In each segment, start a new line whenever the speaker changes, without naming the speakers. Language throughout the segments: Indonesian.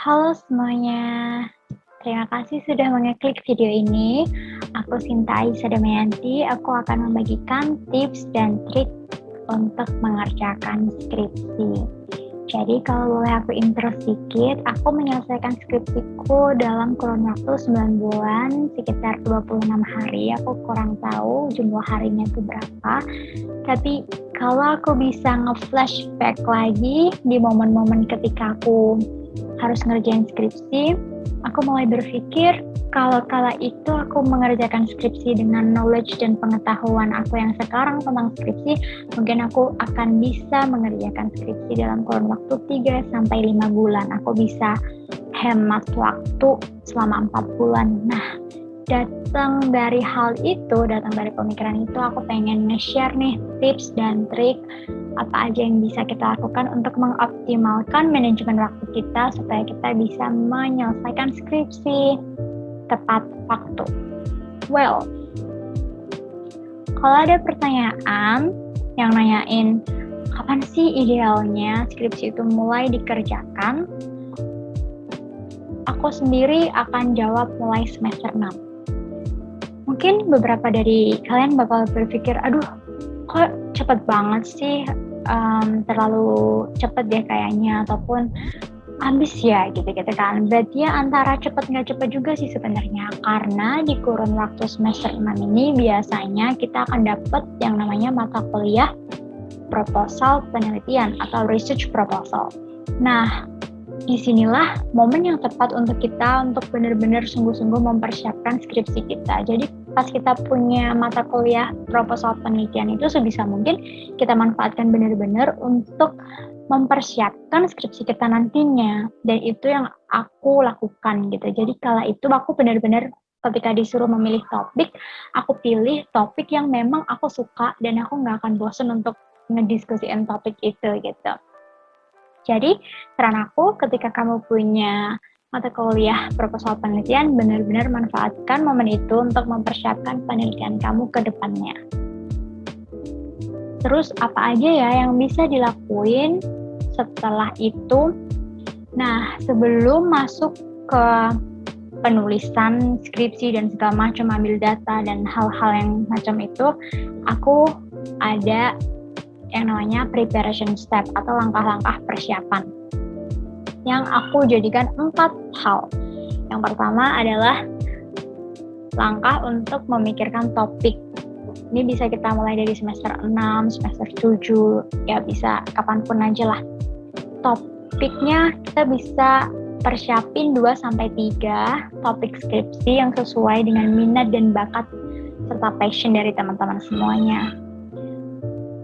Halo semuanya, terima kasih sudah mengeklik video ini. Aku Sinta Aisyah Damayanti, aku akan membagikan tips dan trik untuk mengerjakan skripsi. Jadi kalau boleh aku intro sedikit, aku menyelesaikan skripsiku dalam kurun waktu 9 bulan, sekitar 26 hari. Aku kurang tahu jumlah harinya itu berapa. Tapi kalau aku bisa nge-flashback lagi di momen-momen ketika aku harus ngerjain skripsi, aku mulai berpikir kalau kala itu aku mengerjakan skripsi dengan knowledge dan pengetahuan aku yang sekarang tentang skripsi, mungkin aku akan bisa mengerjakan skripsi dalam kurun waktu 3-5 bulan. Aku bisa hemat waktu selama 4 bulan. Nah, datang dari pemikiran itu, aku pengen nge-share nih tips dan trik apa aja yang bisa kita lakukan untuk mengoptimalkan manajemen waktu kita supaya kita bisa menyelesaikan skripsi tepat waktu. Well, kalau ada pertanyaan yang nanyain kapan sih idealnya skripsi itu mulai dikerjakan, aku sendiri akan jawab mulai semester 6. Mungkin beberapa dari kalian bakal berpikir, aduh kok cepet banget sih, terlalu cepet deh kayaknya, ataupun ambis ya gitu-gitu kan. Berarti ya antara cepet nggak cepet juga sih sebenarnya, karena di kurun waktu semester 6 ini biasanya kita akan dapat yang namanya mata kuliah proposal penelitian atau research proposal. Nah, disinilah momen yang tepat untuk kita untuk benar-benar sungguh-sungguh mempersiapkan skripsi kita. Jadi pas kita punya mata kuliah proposal penelitian itu sebisa mungkin kita manfaatkan benar-benar untuk mempersiapkan skripsi kita nantinya. Dan itu yang aku lakukan gitu. Jadi kala itu aku benar-benar ketika disuruh memilih topik, aku pilih topik yang memang aku suka dan aku nggak akan bosan untuk ngediskusiin topik itu gitu. Jadi, saran aku ketika kamu punya mata kuliah proposal penelitian, benar-benar manfaatkan momen itu untuk mempersiapkan penelitian kamu ke depannya. Terus, apa aja ya yang bisa dilakuin setelah itu? Nah, sebelum masuk ke penulisan skripsi dan segala macam, ambil data dan hal-hal yang macam itu, aku ada yang namanya preparation step atau langkah-langkah persiapan yang aku jadikan 4 hal. Yang pertama adalah langkah untuk memikirkan topik. Ini bisa kita mulai dari semester 6, semester 7, ya bisa kapanpun aja lah. Topiknya kita bisa persiapin 2-3 topik skripsi yang sesuai dengan minat dan bakat serta passion dari teman-teman semuanya.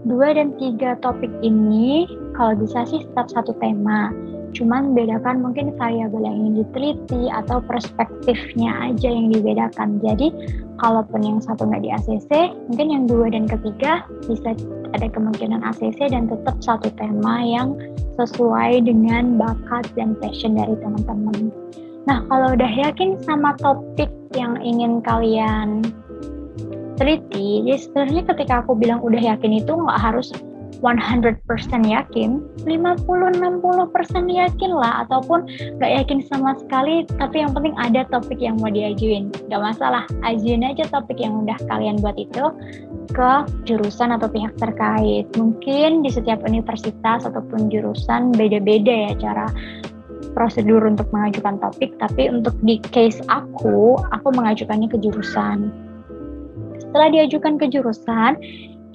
2 dan 3 topik ini kalau bisa sih tetap satu tema, cuman bedakan mungkin variabel yang ingin diteliti atau perspektifnya aja yang dibedakan. Jadi kalaupun yang satu nggak di ACC, mungkin yang 2 dan ketiga bisa ada kemungkinan ACC dan tetap satu tema yang sesuai dengan bakat dan passion dari teman-teman. Nah, kalau udah yakin sama topik yang ingin kalian teliti, jadi sebenarnya ketika aku bilang udah yakin itu nggak harus 100% yakin, 50-60% yakin lah, ataupun nggak yakin sama sekali, tapi yang penting ada topik yang mau diajuin. Nggak masalah, ajuin aja topik yang udah kalian buat itu ke jurusan atau pihak terkait. Mungkin di setiap universitas ataupun jurusan beda-beda ya cara prosedur untuk mengajukan topik, tapi untuk di case aku mengajukannya ke jurusan. Setelah diajukan ke jurusan,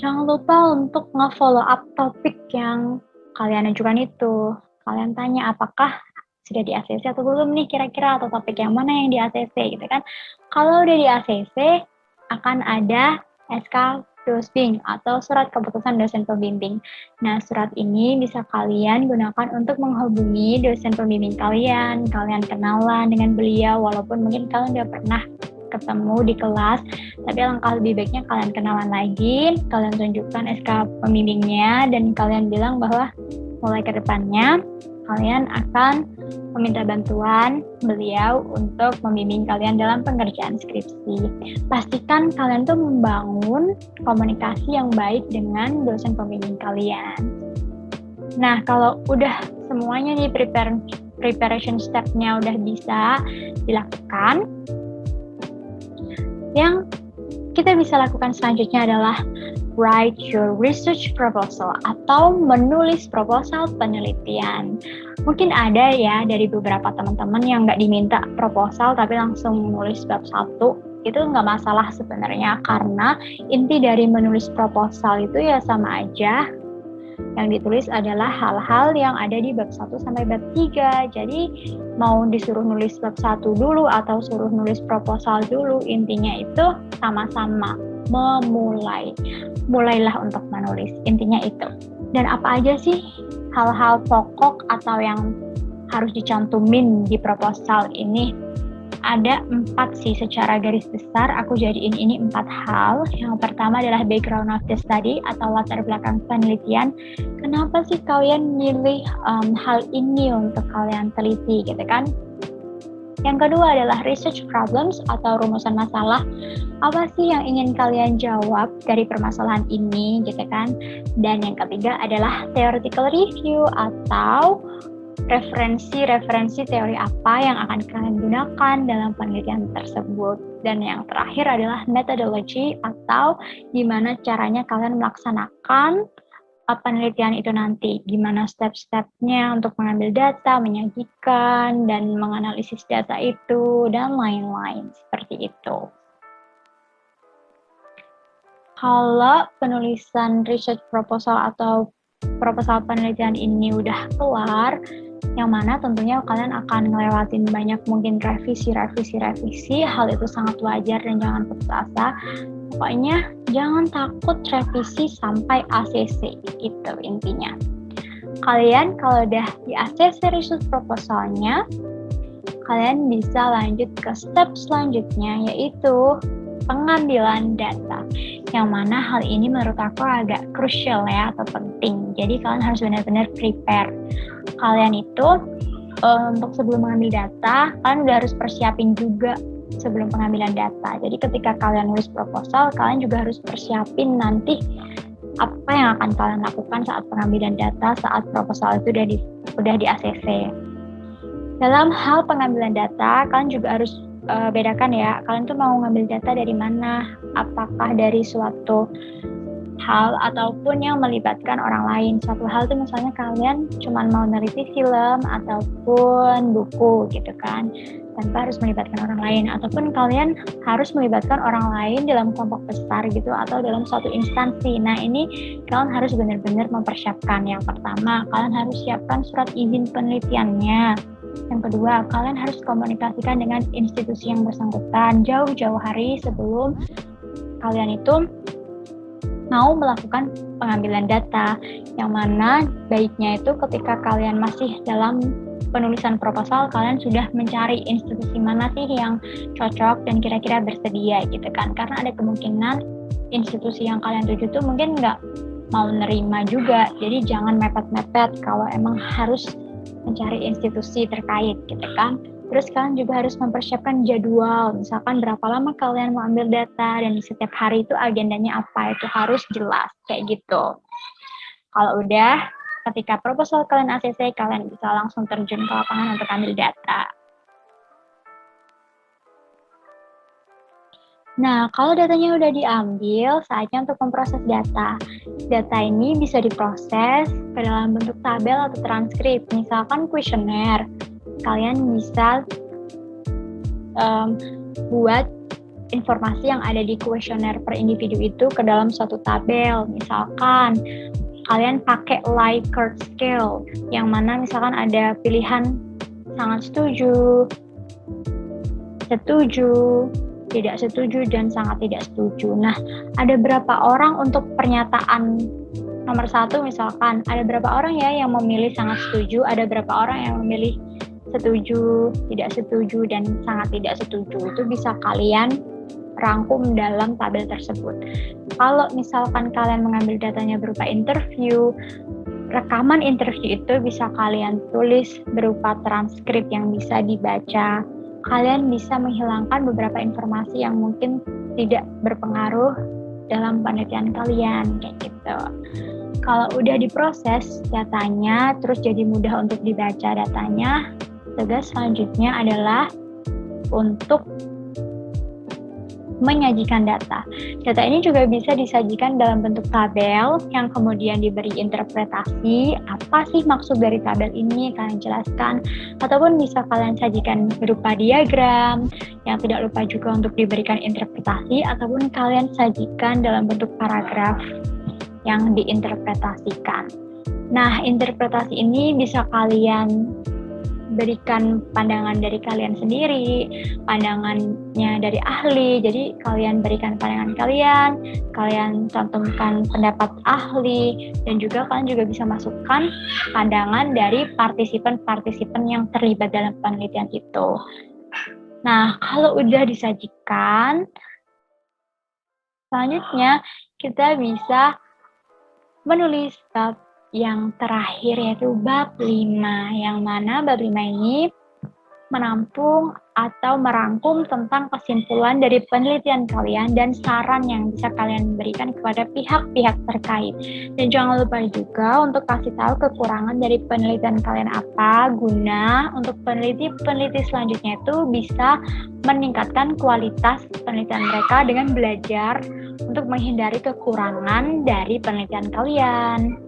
jangan lupa untuk nge-follow up topik yang kalian ajukan itu. Kalian tanya apakah sudah di ACC atau belum nih kira-kira, atau topik yang mana yang di ACC gitu kan. Kalau udah di ACC, akan ada SK Dosbing atau surat keputusan dosen pembimbing. Nah, surat ini bisa kalian gunakan untuk menghubungi dosen pembimbing kalian kenalan dengan beliau, walaupun mungkin kalian udah pernah ketemu di kelas, tapi alangkah lebih baiknya kalian kenalan lagi, kalian tunjukkan SK pembimbingnya, dan kalian bilang bahwa mulai ke depannya kalian akan meminta bantuan beliau untuk membimbing kalian dalam pengerjaan skripsi. Pastikan kalian tuh membangun komunikasi yang baik dengan dosen pembimbing kalian. Nah, kalau udah semuanya nih prepare preparation step-nya udah bisa dilakukan, yang kita bisa lakukan selanjutnya adalah write your research proposal atau menulis proposal penelitian. Mungkin ada ya dari beberapa teman-teman yang nggak diminta proposal tapi langsung menulis bab 1. Itu nggak masalah sebenarnya, karena inti dari menulis proposal itu ya sama aja. Yang ditulis adalah hal-hal yang ada di bab 1 sampai bab 3. Jadi mau disuruh nulis bab 1 dulu atau suruh nulis proposal dulu, intinya itu sama-sama memulai. Mulailah untuk menulis, intinya itu. Dan apa aja sih hal-hal pokok atau yang harus dicantumin di proposal ini? Ada 4 sih secara garis besar, aku jadiin ini 4 hal. Yang pertama adalah background of the study atau latar belakang penelitian. Kenapa sih kalian milih hal ini untuk kalian teliti gitu kan? Yang kedua adalah research problems atau rumusan masalah. Apa sih yang ingin kalian jawab dari permasalahan ini gitu kan? Dan yang ketiga adalah theoretical review atau referensi teori apa yang akan kalian gunakan dalam penelitian tersebut. Dan yang terakhir adalah methodology atau gimana caranya kalian melaksanakan penelitian itu nanti, gimana step-stepnya untuk mengambil data, menyajikan, dan menganalisis data itu, dan lain-lain seperti itu. Kalau penulisan research proposal atau proposal penelitian ini udah keluar, yang mana tentunya kalian akan ngelewatin banyak mungkin revisi, hal itu sangat wajar dan jangan putus asa. Pokoknya jangan takut revisi sampai ACC, itu intinya. Kalian kalau udah di ACC research proposalnya, kalian bisa lanjut ke step selanjutnya, yaitu pengambilan data, yang mana hal ini menurut aku agak krusial ya atau penting. Jadi kalian harus benar-benar prepare. Kalian itu untuk sebelum mengambil data, kalian udah harus persiapin juga sebelum pengambilan data. Jadi ketika kalian nulis proposal, kalian juga harus persiapin nanti apa yang akan kalian lakukan saat pengambilan data, saat proposal itu udah di ACC. Dalam hal pengambilan data, kalian juga harus bedakan ya, kalian tuh mau ngambil data dari mana, apakah dari suatu hal ataupun yang melibatkan orang lain. Suatu hal tuh misalnya kalian cuma mau neliti film ataupun buku gitu kan, tanpa harus melibatkan orang lain, ataupun kalian harus melibatkan orang lain dalam kelompok besar gitu atau dalam suatu instansi. Nah ini kalian harus benar-benar mempersiapkan. Yang pertama, kalian harus siapkan surat izin penelitiannya. Yang kedua, kalian harus komunikasikan dengan institusi yang bersangkutan jauh-jauh hari sebelum kalian itu mau melakukan pengambilan data. Yang mana baiknya itu ketika kalian masih dalam penulisan proposal, kalian sudah mencari institusi mana sih yang cocok dan kira-kira bersedia gitu kan. Karena ada kemungkinan institusi yang kalian tuju tuh mungkin nggak mau nerima juga. Jadi jangan mepet-mepet kalau emang harus mencari institusi terkait gitu kan. Terus kalian juga harus mempersiapkan jadwal, misalkan berapa lama kalian mau ambil data dan di setiap hari itu agendanya apa, itu harus jelas kayak gitu. Kalau udah, ketika proposal kalian ACC, kalian bisa langsung terjun ke lapangan untuk ambil data. Nah, kalau datanya udah diambil, saatnya untuk memproses data. Data ini bisa diproses ke dalam bentuk tabel atau transkrip, misalkan kuesioner. Kalian bisa buat informasi yang ada di kuesioner per individu itu ke dalam suatu tabel. Misalkan kalian pakai Likert scale, yang mana misalkan ada pilihan sangat setuju, tidak setuju, dan sangat tidak setuju. Nah, ada berapa orang untuk pernyataan nomor 1 misalkan, ada berapa orang ya yang memilih sangat setuju, ada berapa orang yang memilih setuju, tidak setuju, dan sangat tidak setuju. Itu bisa kalian rangkum dalam tabel tersebut. Kalau misalkan kalian mengambil datanya berupa interview, rekaman interview itu bisa kalian tulis berupa transkrip yang bisa dibaca. Kalian bisa menghilangkan beberapa informasi yang mungkin tidak berpengaruh dalam penelitian kalian, kayak gitu. Kalau udah diproses datanya, terus jadi mudah untuk dibaca datanya, tugas selanjutnya adalah untuk menyajikan data. Data ini juga bisa disajikan dalam bentuk tabel yang kemudian diberi interpretasi. Apa sih maksud dari tabel ini? Kalian jelaskan. Ataupun bisa kalian sajikan berupa diagram, yang tidak lupa juga untuk diberikan interpretasi, ataupun kalian sajikan dalam bentuk paragraf yang diinterpretasikan. Nah, interpretasi ini bisa kalian berikan pandangan dari kalian sendiri, pandangannya dari ahli. Jadi kalian berikan pandangan kalian cantumkan pendapat ahli, dan juga kalian juga bisa masukkan pandangan dari partisipan-partisipan yang terlibat dalam penelitian itu. Nah, kalau udah disajikan, selanjutnya kita bisa menulis bab yang terakhir, yaitu bab 5, yang mana bab 5 ini menampung atau merangkum tentang kesimpulan dari penelitian kalian dan saran yang bisa kalian berikan kepada pihak-pihak terkait. Dan jangan lupa juga untuk kasih tahu kekurangan dari penelitian kalian apa, guna untuk peneliti-peneliti selanjutnya itu bisa meningkatkan kualitas penelitian mereka dengan belajar untuk menghindari kekurangan dari penelitian kalian.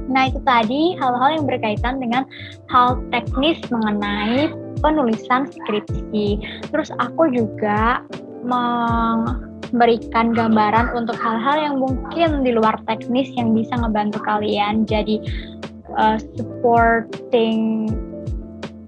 Nah, itu tadi hal-hal yang berkaitan dengan hal teknis mengenai penulisan skripsi. Terus aku juga memberikan gambaran untuk hal-hal yang mungkin di luar teknis yang bisa ngebantu kalian jadi supporting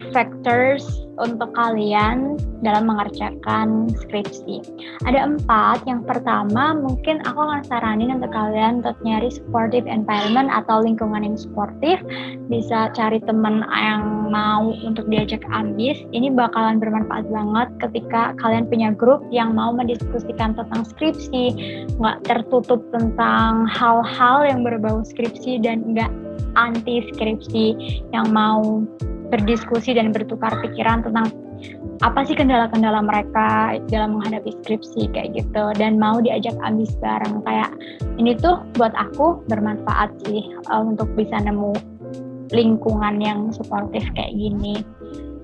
factors untuk kalian dalam mengerjakan skripsi. Ada 4. Yang pertama, mungkin aku akan saranin untuk kalian untuk nyari supportive environment atau lingkungan yang sportif. Bisa cari teman yang mau untuk diajak ambis. Ini bakalan bermanfaat banget ketika kalian punya grup yang mau mendiskusikan tentang skripsi, nggak tertutup tentang hal-hal yang berbau skripsi dan nggak anti skripsi, yang mau berdiskusi dan bertukar pikiran tentang apa sih kendala-kendala mereka dalam menghadapi skripsi kayak gitu, dan mau diajak ambis bareng. Kayak ini tuh buat aku bermanfaat sih untuk bisa nemu lingkungan yang suportif kayak gini.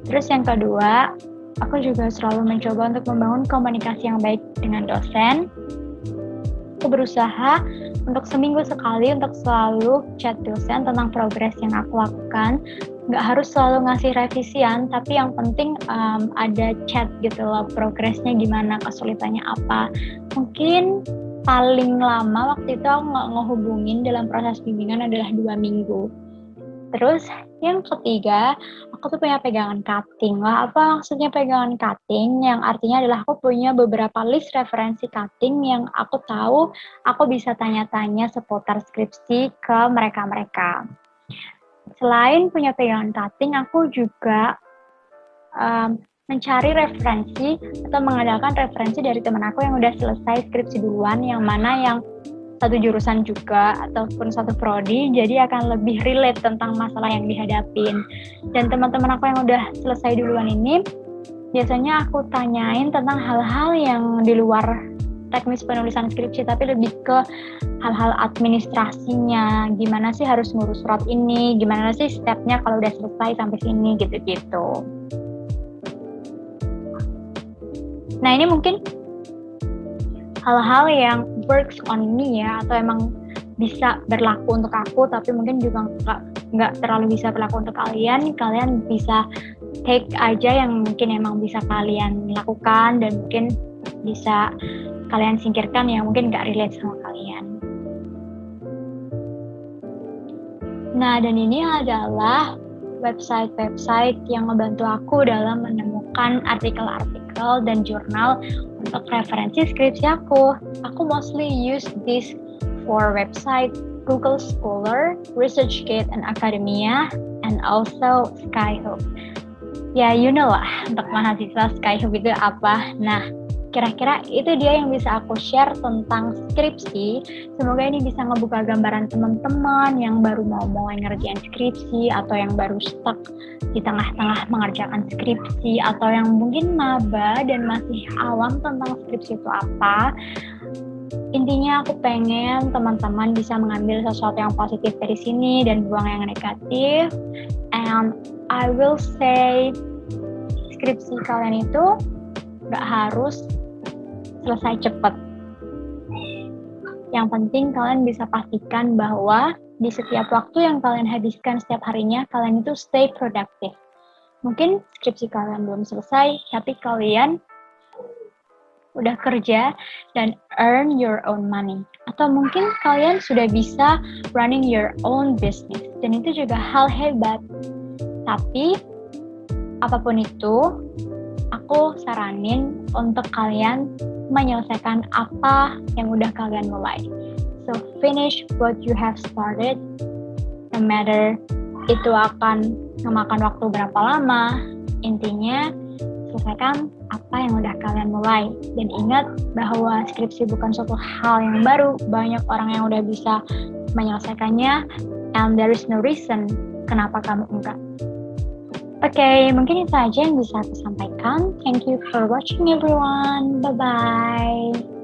Terus yang kedua, aku juga selalu mencoba untuk membangun komunikasi yang baik dengan dosen. Aku berusaha untuk seminggu sekali untuk selalu chat dosen tentang progres yang aku lakukan. Nggak harus selalu ngasih revisian, tapi yang penting ada chat gitu loh, progresnya gimana, kesulitannya apa. Mungkin paling lama waktu itu aku nggak ngehubungin dalam proses bimbingan adalah 2 minggu. Terus yang ketiga, aku tuh punya pegangan cutting. Lah, apa maksudnya pegangan cutting? Yang artinya adalah aku punya beberapa list referensi cutting yang aku tahu aku bisa tanya-tanya seputar skripsi ke mereka-mereka. Selain punya pegangan cutting, aku juga mencari referensi atau mengandalkan referensi dari teman aku yang udah selesai skripsi duluan, yang mana yang satu jurusan juga ataupun satu prodi, jadi akan lebih relate tentang masalah yang dihadapin. Dan teman-teman aku yang udah selesai duluan ini biasanya aku tanyain tentang hal-hal yang di luar teknis penulisan skripsi, tapi lebih ke hal-hal administrasinya, gimana sih harus ngurus surat ini, gimana sih stepnya kalau udah selesai sampai sini, gitu-gitu. Nah, ini mungkin hal-hal yang works on me ya, atau emang bisa berlaku untuk aku, tapi mungkin juga nggak terlalu bisa berlaku untuk kalian. Kalian bisa take aja yang mungkin emang bisa kalian lakukan, dan mungkin bisa kalian singkirkan yang mungkin nggak relate sama kalian. Nah, dan ini adalah website-website yang membantu aku dalam menemukan artikel-artikel dan jurnal untuk referensi skripsi aku. Aku mostly use this for website Google Scholar, ResearchGate, and Academia, and also Skyhook. Ya, you know lah, untuk mahasiswa Skyhook itu apa. Nah, kira-kira itu dia yang bisa aku share tentang skripsi. Semoga ini bisa ngebuka gambaran teman-teman yang baru mau mulai ngerjain skripsi, atau yang baru stuck di tengah-tengah mengerjakan skripsi, atau yang mungkin maba dan masih awam tentang skripsi itu apa. Intinya aku pengen teman-teman bisa mengambil sesuatu yang positif dari sini dan buang yang negatif. And I will say skripsi kalian itu gak harus selesai cepat. Yang penting kalian bisa pastikan bahwa di setiap waktu yang kalian habiskan setiap harinya, kalian itu stay productive. Mungkin skripsi kalian belum selesai, tapi kalian udah kerja dan earn your own money. Atau mungkin kalian sudah bisa running your own business. Dan itu juga hal hebat. Tapi, apapun itu, aku saranin untuk kalian menyelesaikan apa yang udah kalian mulai. So, finish what you have started. No matter itu akan memakan waktu berapa lama, intinya selesaikan apa yang udah kalian mulai. Dan ingat bahwa skripsi bukan suatu hal yang baru, banyak orang yang udah bisa menyelesaikannya, and there is no reason kenapa kamu enggak. Oke, mungkin itu aja yang bisa aku sampaikan. Thank you for watching everyone. Bye-bye.